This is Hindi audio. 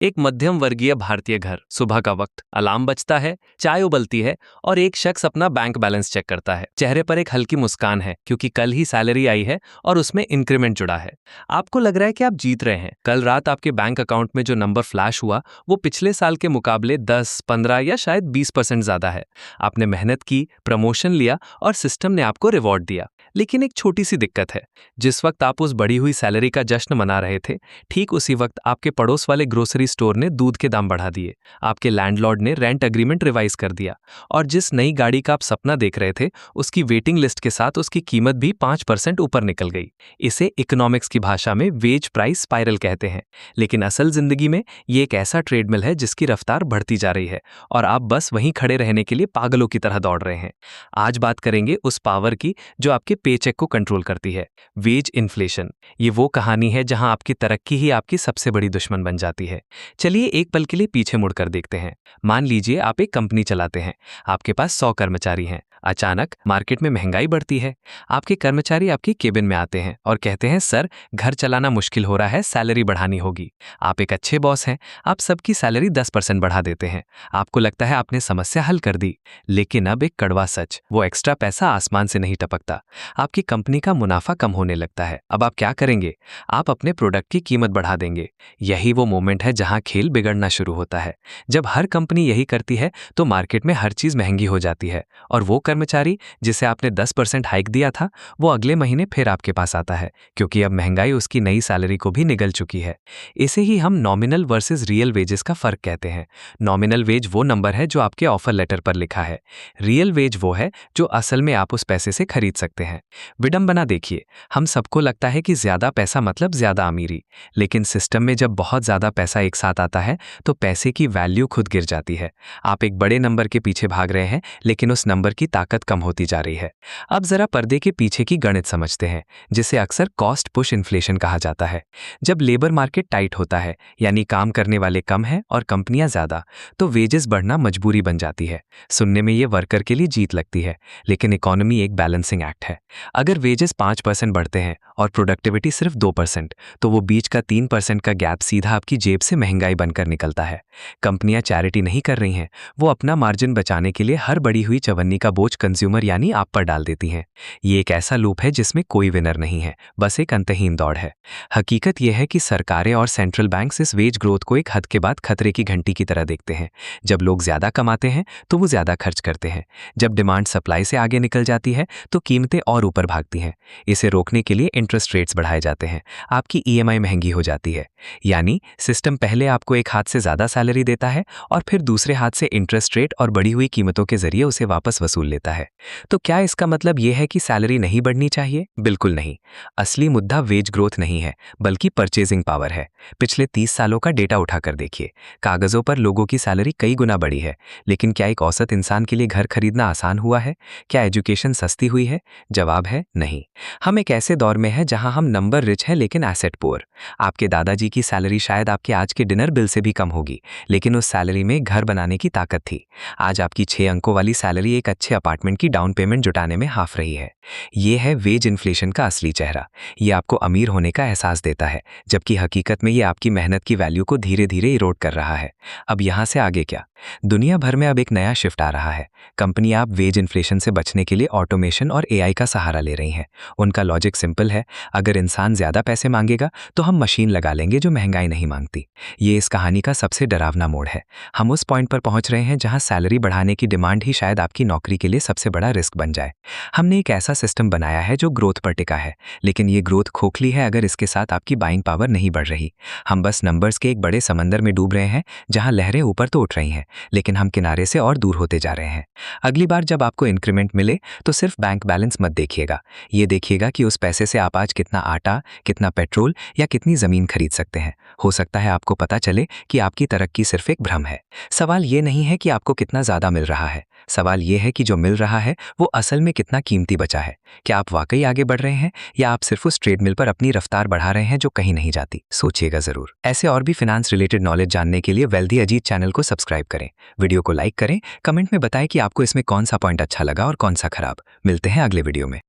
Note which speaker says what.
Speaker 1: एक मध्यम वर्गीय भारतीय घर। सुबह का वक्त, अलार्म बजता है, चाय उबलती है और एक शख्स अपना बैंक बैलेंस चेक करता है। चेहरे पर एक हल्की मुस्कान है क्योंकि कल ही सैलरी आई है और उसमें इंक्रीमेंट जुड़ा है। आपको लग रहा है कि आप जीत रहे हैं। कल रात आपके बैंक अकाउंट में जो नंबर फ्लैश हुआ वो पिछले साल के मुकाबले 10, 15 या शायद 20% ज्यादा है। आपने मेहनत की, प्रमोशन लिया और सिस्टम ने आपको रिवॉर्ड दिया। लेकिन एक छोटी सी दिक्कत है। जिस वक्त आप उस बढ़ी हुई सैलरी का जश्न मना रहे थे, ठीक उसी वक्त आपके पड़ोस वाले ग्रोसरी स्टोर ने दूध के दाम बढ़ा दिए, आपके लैंडलॉर्ड ने रेंट एग्रीमेंट रिवाइज कर दिया और जिस नई गाड़ी का आप सपना देख रहे थे उसकी वेटिंग लिस्ट के साथ उसकी कीमत भी 5% ऊपर निकल गई। इसे इकोनॉमिक्स की भाषा में वेज प्राइस स्पाइरल कहते हैं। लेकिन असल जिंदगी में ये एक ऐसा ट्रेडमिल है जिसकी रफ्तार बढ़ती जा रही है और आप बस वहीं खड़े रहने के लिए पागलों की तरह दौड़ रहे हैं। आज बात करेंगे उस पावर की जो आपके पेचेक को कंट्रोल करती है, वेज इन्फ्लेशन। ये वो कहानी है जहां आपकी तरक्की ही आपकी सबसे बड़ी दुश्मन बन जाती है। चलिए एक पल के लिए पीछे मुड़कर देखते हैं। मान लीजिए आप एक कंपनी चलाते हैं, आपके पास 100 कर्मचारी हैं। अचानक मार्केट में महंगाई बढ़ती है। आपके कर्मचारी आपकी केबिन में आते हैं और कहते हैं, सर घर चलाना मुश्किल हो रहा है, सैलरी बढ़ानी होगी। आप एक अच्छे बॉस हैं, आप सबकी सैलरी 10% बढ़ा देते हैं। आपको लगता है आपने समस्या हल कर दी। लेकिन अब एक कड़वा सच, वो एक्स्ट्रा पैसा आसमान से नहीं टपकता। आपकी कंपनी का मुनाफा कम होने लगता है। अब आप क्या करेंगे? आप अपने प्रोडक्ट की कीमत बढ़ा देंगे। यही वो मोमेंट है जहां खेल बिगड़ना शुरू होता है। जब हर कंपनी यही करती है तो मार्केट में हर चीज महंगी हो जाती है और वो कर्मचारी जिसे आपने 10% हाइक दिया था वो अगले महीने फिर आपके पास आता है, क्योंकि अब महंगाई उसकी नई सैलरी को भी निगल चुकी है। इसे ही हम नॉमिनल वर्सेस रियल वेजेस का फर्क कहते हैं। नॉमिनल वेज वो नंबर है जो आपके ऑफर लेटर पर लिखा है। रियल वेज वो है जो असल में आप उस पैसे से खरीद सकते हैं। विडंबना देखिए, हम सबको लगता है कि ज्यादा पैसा मतलब ज्यादा अमीरी, लेकिन सिस्टम में जब बहुत ज्यादा पैसा एक साथ आता है तो पैसे की वैल्यू खुद गिर जाती है। आप एक बड़े नंबर के पीछे भाग रहे हैं लेकिन उस नंबर की ताकत कम होती जा रही है। अब जरा पर्दे के पीछे की गणित समझते हैं, जिसे अक्सर कॉस्ट पुश इन्फ्लेशन कहा जाता है। जब लेबर मार्केट टाइट होता है, यानी काम करने वाले कम हैं और कंपनियां ज्यादा, तो वेजेस बढ़ना मजबूरी बन जाती है। सुनने में ये वर्कर के लिए जीत लगती है, लेकिन इकोनॉमी एक बैलेंसिंग एक्ट है। अगर वेजेस 5% बढ़ते हैं और प्रोडक्टिविटी सिर्फ 2%, तो वो बीच का 3% का गैप सीधा आपकी जेब से महंगाई बनकर निकलता है। कंपनियां चैरिटी नहीं कर रही हैं, वो अपना मार्जिन बचाने के लिए हर बढ़ी हुई चवन्नी का बोझ कंज्यूमर यानी आप पर डाल देती हैं। ये एक ऐसा लूप है जिसमें कोई विनर नहीं है, बस एक अंतहीन दौड़ है। हकीकत यह है कि सरकारें और सेंट्रल बैंक्स इस वेज ग्रोथ को एक हद के बाद खतरे की घंटी की तरह देखते हैं। जब लोग ज्यादा कमाते हैं तो वो ज्यादा खर्च करते हैं। जब डिमांड सप्लाई से आगे निकल जाती है तो कीमतें और ऊपर भागती हैं। इसे रोकने के लिए इंटरेस्ट रेट्स बढ़ाए जाते हैं, आपकी ईएमआई महंगी हो जाती है। यानी सिस्टम पहले आपको एक हाथ से ज्यादा सैलरी देता है और फिर दूसरे हाथ से इंटरेस्ट रेट और बढ़ी हुई कीमतों के जरिए उसे वापस वसूल लेता है। तो क्या इसका मतलब यह है कि सैलरी नहीं बढ़नी चाहिए? बिल्कुल नहीं। असली मुद्दा वेज ग्रोथ नहीं है, बल्कि परचेजिंग पावर है। पिछले 30 सालों का डेटा उठाकर देखिए। कागजों पर लोगों की सैलरी कई गुना बढ़ी है, लेकिन क्या एक औसत इंसान के लिए घर खरीदना आसान हुआ है? क्या एजुकेशन सस्ती हुई है? जवाब है नहीं। हम एक ऐसे दौर में हैं जहां हम नंबर रिच हैं लेकिन एसेट पुअर। आपके दादाजी की सैलरी शायद आपके आज के डिनर बिल से भी कम होगी, लेकिन उस सैलरी में घर बनाने की ताकत थी। आज आपकी 6 अंकों वाली सैलरी एक अच्छे अपार्टमेंट की डाउन पेमेंट जुटाने में हाफ रही है। ये है वेज इन्फ्लेशन का असली चेहरा। ये आपको अमीर होने का एहसास देता है, जबकि हकीकत में ये आपकी मेहनत की वैल्यू को धीरे धीरे इरोड कर रहा है। अब यहां से आगे क्या? दुनिया भर में अब एक नया शिफ्ट आ रहा है। कंपनियां अब वेज इन्फ्लेशन से बचने के लिए ऑटोमेशन और एआई का सहारा ले रही हैं। उनका लॉजिक सिंपल है, अगर इंसान ज्यादा पैसे मांगेगा तो हम मशीन लगा लेंगे जो महंगाई नहीं मांगती। ये इस कहानी का सबसे डरावना मोड़ है। हम उस पॉइंट पर पहुंच रहे हैं जहां सैलरी बढ़ाने की डिमांड ही शायद आपकी नौकरी के लिए सबसे बड़ा रिस्क बन जाए। हमने एक ऐसा सिस्टम बनाया है जो ग्रोथ पर टिका है, लेकिन ये ग्रोथ खोखली है अगर इसके साथ आपकी बाइंग पावर नहीं बढ़ रही। हम बस नंबर्स के एक बड़े समंदर में डूब रहे हैं जहां लहरें ऊपर तो उठ रही हैं, लेकिन हम किनारे से और दूर होते जा रहे हैं। अगली बार जब आपको इंक्रीमेंट मिले तो सिर्फ बैंक बैलेंस मत देखिएगा, ये देखिएगा कि उस पैसे से आप आज कितना आटा, कितना पेट्रोल या कितनी जमीन खरीद सकते हैं। हो सकता है आपको पता चले कि आपकी तरक्की सिर्फ एक भ्रम है। सवाल ये नहीं है कि आपको कितना ज्यादा मिल रहा है, सवाल ये है कि जो मिल रहा है वो असल में कितना कीमती बचा है। क्या आप वाकई आगे बढ़ रहे हैं या आप सिर्फ उस ट्रेडमिल पर अपनी रफ्तार बढ़ा रहे हैं जो कहीं नहीं जाती? सोचिएगा जरूर। ऐसे और भी फिनांस रिलेटेड नॉलेज जानने के लिए वेल्दी अजीत चैनल को सब्सक्राइब करें, वीडियो को लाइक करें, कमेंट में बताएं कि आपको इसमें कौन सा पॉइंट अच्छा लगा और कौन सा खराब। मिलते हैं अगले वीडियो में।